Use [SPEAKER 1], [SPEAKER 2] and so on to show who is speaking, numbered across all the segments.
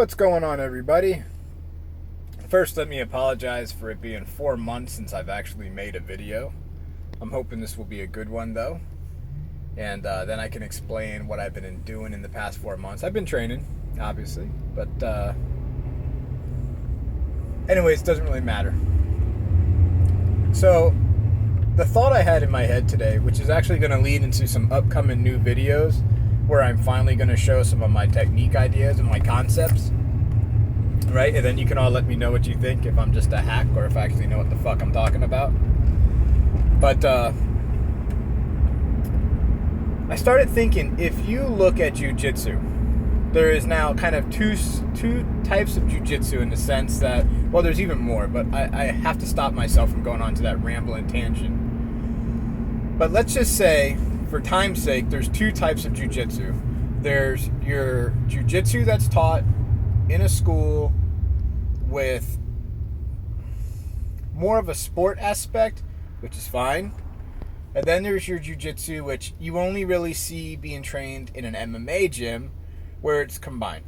[SPEAKER 1] What's going on, everybody? First, let me apologize for it being 4 months since I've actually made a video. I'm hoping this will be a good one, though. And then I can explain what I've been doing in the past 4 months. I've been training, obviously. But anyways, it doesn't really matter. So, the thought I had in my head today, which is actually going to lead into some upcoming new videos, where I'm finally going to show some of my technique ideas and my concepts, right? And then you can all let me know what you think, if I'm just a hack or if I actually know what the fuck I'm talking about. But I started thinking, if you look at jiu-jitsu, there is now kind of two types of jiu-jitsu, in the sense that, well, there's even more, but I have to stop myself from going on to that rambling tangent. But let's just say, for time's sake, there's two types of jiu-jitsu. There's your jiu-jitsu that's taught in a school with more of a sport aspect, which is fine. And then there's your jiu-jitsu, which you only really see being trained in an MMA gym, where it's combined,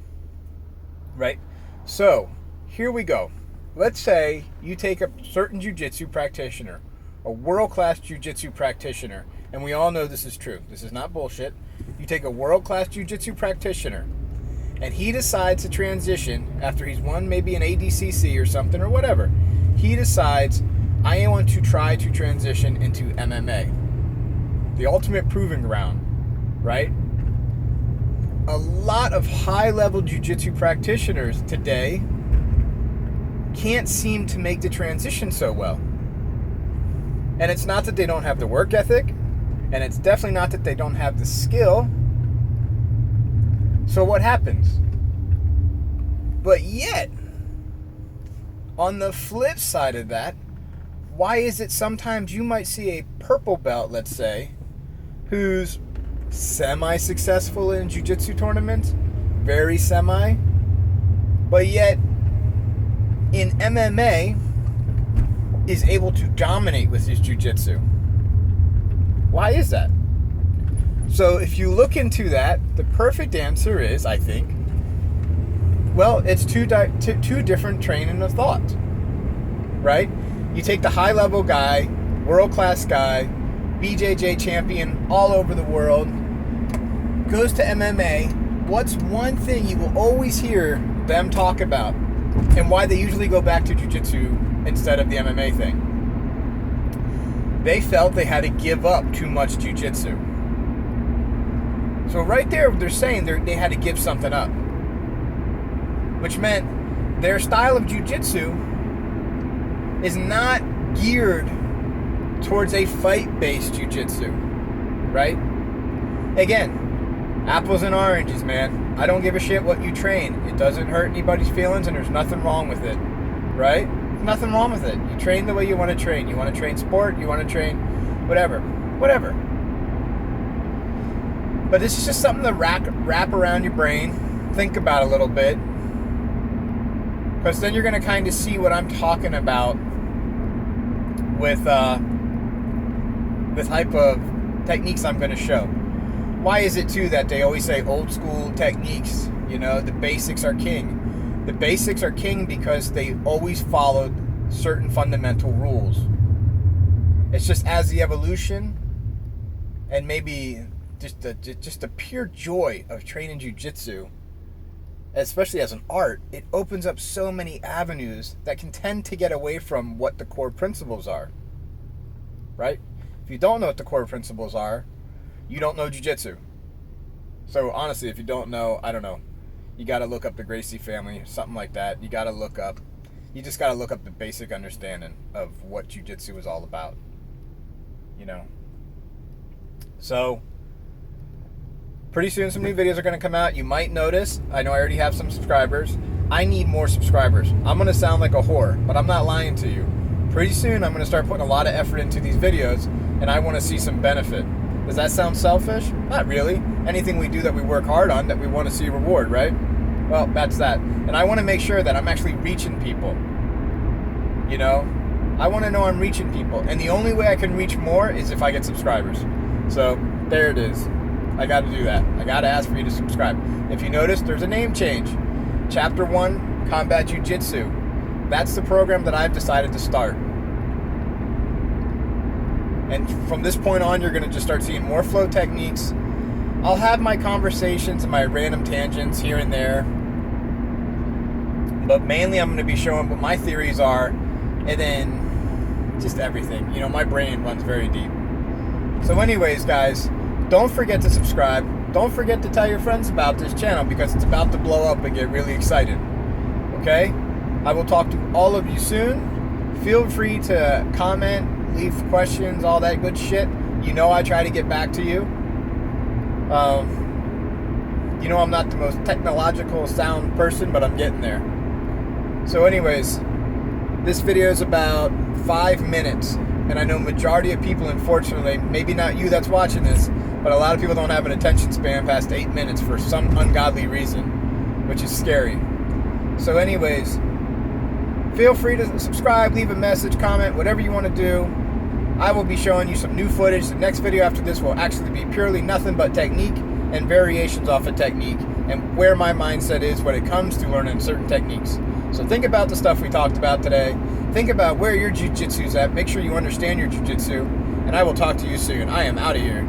[SPEAKER 1] right? So, here we go. Let's say you take a certain jiu-jitsu practitioner, a world-class jiu-jitsu practitioner, and we all know this is true. This is not bullshit. You take a world-class jiu-jitsu practitioner, and he decides to transition after he's won maybe an ADCC or something or whatever. He decides, I want to try to transition into MMA. The ultimate proving ground, right? A lot of high-level jiu-jitsu practitioners today can't seem to make the transition so well. And it's not that they don't have the work ethic, and it's definitely not that they don't have the skill. So what happens? But yet, on the flip side of that, why is it sometimes you might see a purple belt, let's say, who's semi-successful in jiu-jitsu tournaments, very semi, but yet in MMA is able to dominate with his jiu-jitsu? Why is that? So if you look into that, the perfect answer is, I think, well, it's two different training of thought, right? You take the high-level guy, world-class guy, BJJ champion all over the world, goes to MMA. What's one thing you will always hear them talk about, and why they usually go back to jiu-jitsu instead of the MMA thing? They felt they had to give up too much jiu-jitsu. So right there, they're saying they had to give something up, which meant their style of jiu-jitsu is not geared towards a fight-based jiu-jitsu, right? Again, apples and oranges, man. I don't give a shit what you train. It doesn't hurt anybody's feelings, and there's nothing wrong with it, right? Nothing wrong with it. You train the way you want to train. You want to train sport, you want to train whatever. But this is just something to wrap around your brain, think about a little bit, because then you're going to kind of see what I'm talking about with the type of techniques I'm going to show. Why is it, too, that they always say old school techniques, the basics are king? The basics are king because they always followed certain fundamental rules. It's just as the evolution and maybe just the pure joy of training jiu-jitsu, especially as an art, it opens up so many avenues that can tend to get away from what the core principles are, right? If you don't know what the core principles are, you don't know jiu-jitsu. So honestly, if you don't know, I don't know. You got to look up the Gracie family, something like that. You just got to look up the basic understanding of what jiu-jitsu is all about, So, pretty soon some new videos are going to come out. You might notice, I know I already have some subscribers. I need more subscribers. I'm going to sound like a whore, but I'm not lying to you. Pretty soon I'm going to start putting a lot of effort into these videos, and I want to see some benefit. Does that sound selfish? Not really. Anything we do that we work hard on, that we want to see reward, right? Well, that's that. And I want to make sure that I'm actually reaching people. I want to know I'm reaching people. And the only way I can reach more is if I get subscribers. So, there it is. I got to do that. I got to ask for you to subscribe. If you notice, there's a name change. Chapter 1, Combat Jiu-Jitsu. That's the program that I've decided to start. And from this point on, you're going to just start seeing more flow techniques. I'll have my conversations and my random tangents here and there. But mainly I'm going to be showing what my theories are, and then just everything. You know, my brain runs very deep. So anyways, guys, don't forget to subscribe. Don't forget to tell your friends about this channel because it's about to blow up and get really excited. Okay? I will talk to all of you soon. Feel free to comment, leave questions, all that good shit. You know I try to get back to you. You know I'm not the most technological sound person, but I'm getting there. So anyways, this video is about 5 minutes. And I know majority of people, unfortunately, maybe not you that's watching this, but a lot of people don't have an attention span past 8 minutes for some ungodly reason, which is scary. So anyways, feel free to subscribe, leave a message, comment, whatever you want to do. I will be showing you some new footage. The next video after this will actually be purely nothing but technique and variations off of technique and where my mindset is when it comes to learning certain techniques. So think about the stuff we talked about today. Think about where your jiu-jitsu's at. Make sure you understand your jiu-jitsu. And I will talk to you soon. I am out of here.